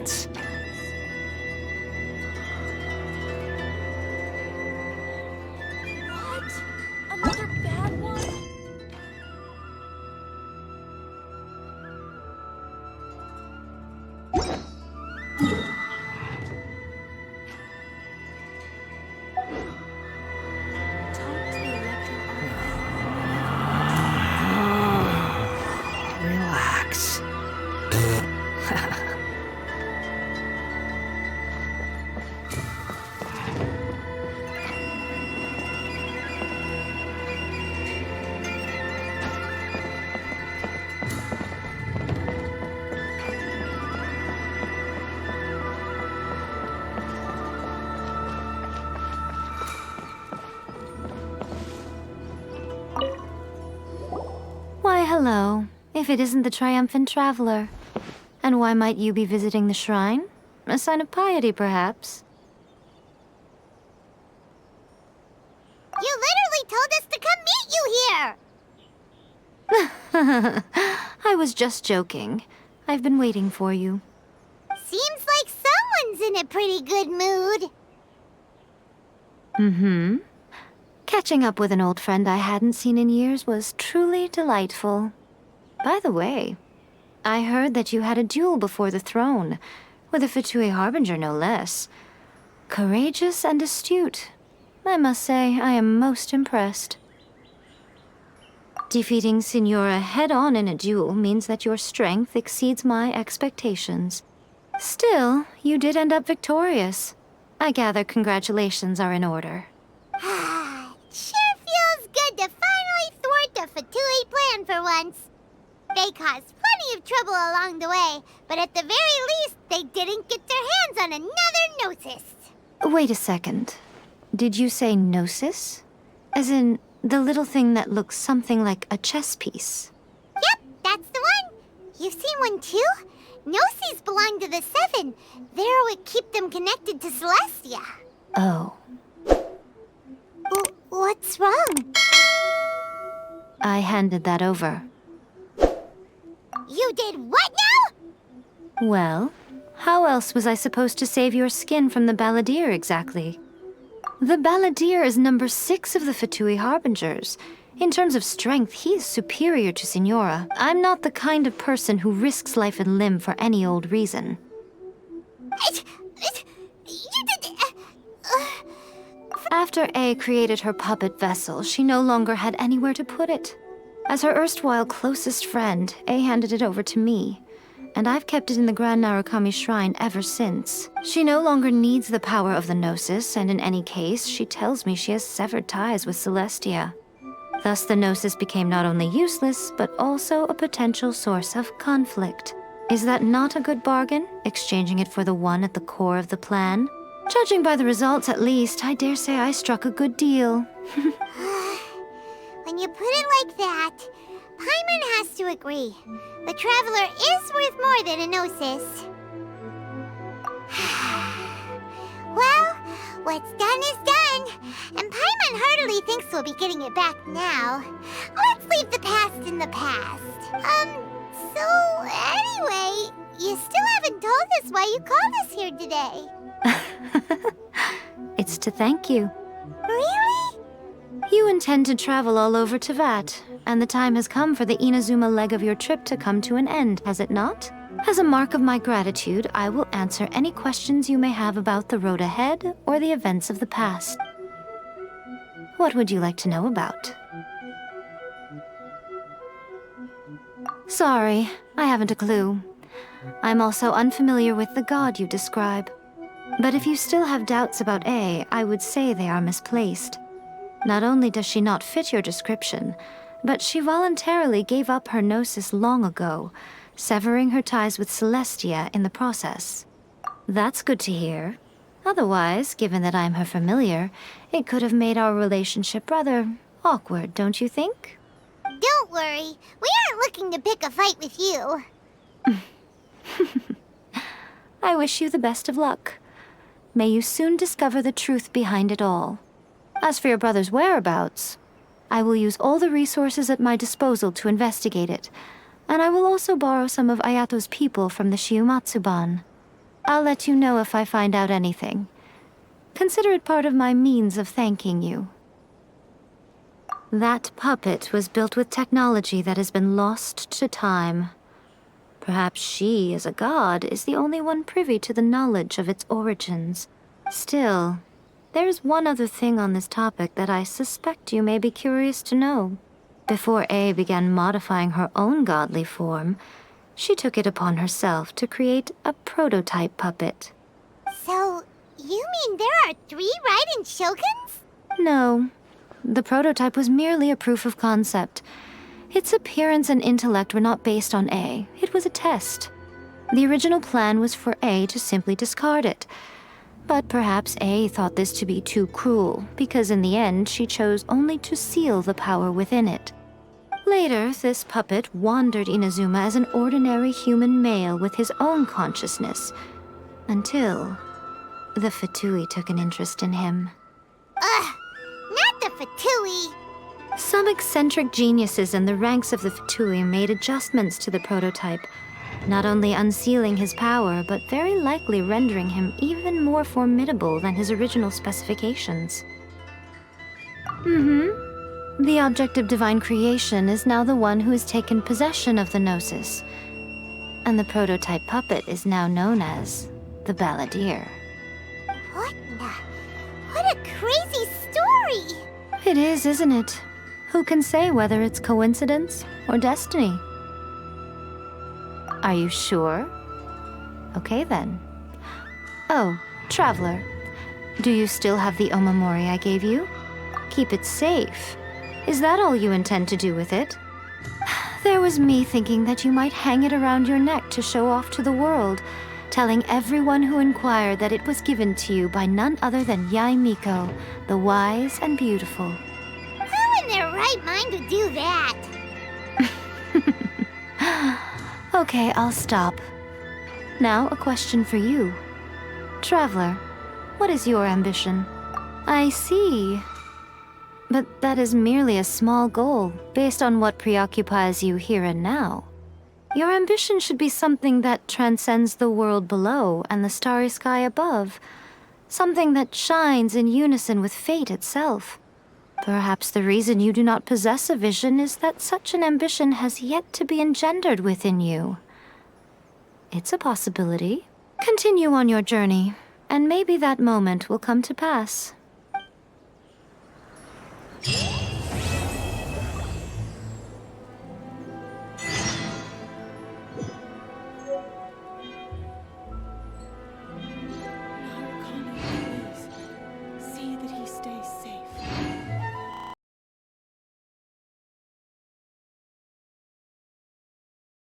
chance. What? Another bad one? Talk to the electro Relax. Why, hello. If it isn't the triumphant traveler. And why might you be visiting the shrine? A sign of piety, perhaps? You literally told us to come meet you here! I was just joking. I've been waiting for you. Seems like someone's in a pretty good mood. Mm-hmm. Catching up with an old friend I hadn't seen in years was truly delightful. By the way, I heard that you had a duel before the throne, with a Fatui Harbinger no less. Courageous and astute. I must say, I am most impressed. Defeating Signora head-on in a duel means that your strength exceeds my expectations. Still, you did end up victorious. I gather congratulations are in order. Sure feels good to finally thwart the Fatui plan for once. They caused plenty of trouble along the way, but at the very least, they didn't get their hands on another Gnosis. Wait a second. Did you say Gnosis? As in, the little thing that looks something like a chess piece? Yep, that's the one. You've seen one too? Gnosis belong to the Seven. They're what keep them connected to Celestia. Oh. What's wrong? I handed that over. You did what now? Well, how else was I supposed to save your skin from the Balladeer exactly? The Balladeer is number 6 of the Fatui Harbingers. In terms of strength, he is superior to Signora. I'm not the kind of person who risks life and limb for any old reason. You did... After A created her puppet vessel, she no longer had anywhere to put it. As her erstwhile closest friend, A handed it over to me, and I've kept it in the Grand Narukami Shrine ever since. She no longer needs the power of the Gnosis, and in any case, she tells me she has severed ties with Celestia. Thus, the Gnosis became not only useless, but also a potential source of conflict. Is that not a good bargain, exchanging it for the one at the core of the plan? Judging by the results, at least, I dare say I struck a good deal. When you put it like that, Paimon has to agree. The Traveler is worth more than a Gnosis. Well, what's done is done, and Paimon heartily thinks we'll be getting it back now. Let's leave the past in the past. So anyway, you still haven't told us why you called us here today. It's to thank you. Really? You intend to travel all over Teyvat, and the time has come for the Inazuma leg of your trip to come to an end, has it not? As a mark of my gratitude, I will answer any questions you may have about the road ahead or the events of the past. What would you like to know about? Sorry, I haven't a clue. I'm also unfamiliar with the god you describe. But if you still have doubts about A, I would say they are misplaced. Not only does she not fit your description, but she voluntarily gave up her Gnosis long ago, severing her ties with Celestia in the process. That's good to hear. Otherwise, given that I'm her familiar, it could have made our relationship rather awkward, don't you think? Don't worry, we aren't looking to pick a fight with you. I wish you the best of luck. May you soon discover the truth behind it all. As for your brother's whereabouts, I will use all the resources at my disposal to investigate it, and I will also borrow some of Ayato's people from the Shiumatsuban. I'll let you know if I find out anything. Consider it part of my means of thanking you. That puppet was built with technology that has been lost to time. Perhaps she, as a god, is the only one privy to the knowledge of its origins. Still, there's one other thing on this topic that I suspect you may be curious to know. Before A began modifying her own godly form, she took it upon herself to create a prototype puppet. So, you mean there are 3 Raiden Shoguns? No, the prototype was merely a proof of concept. Its appearance and intellect were not based on A. It was a test. The original plan was for A to simply discard it. But perhaps A thought this to be too cruel, because in the end she chose only to seal the power within it. Later, this puppet wandered Inazuma as an ordinary human male with his own consciousness, until the Fatui took an interest in him. Ugh, not the Fatui. Some eccentric geniuses in the ranks of the Fatui made adjustments to the prototype, not only unsealing his power, but very likely rendering him even more formidable than his original specifications. The object of divine creation is now the one who has taken possession of the Gnosis, and the prototype puppet is now known as the Balladeer. What a crazy story! It is, isn't it? Who can say whether it's coincidence or destiny? Are you sure? Okay then. Oh, Traveler, do you still have the Omamori I gave you? Keep it safe. Is that all you intend to do with it? There was me thinking that you might hang it around your neck to show off to the world, telling everyone who inquired that it was given to you by none other than Yae Miko, the wise and beautiful. Who in their right mind would do that? Okay, I'll stop. Now, a question for you. Traveler, what is your ambition? I see. But that is merely a small goal, based on what preoccupies you here and now. Your ambition should be something that transcends the world below and the starry sky above. Something that shines in unison with fate itself. Perhaps the reason you do not possess a vision is that such an ambition has yet to be engendered within you. It's a possibility. Continue on your journey, and maybe that moment will come to pass.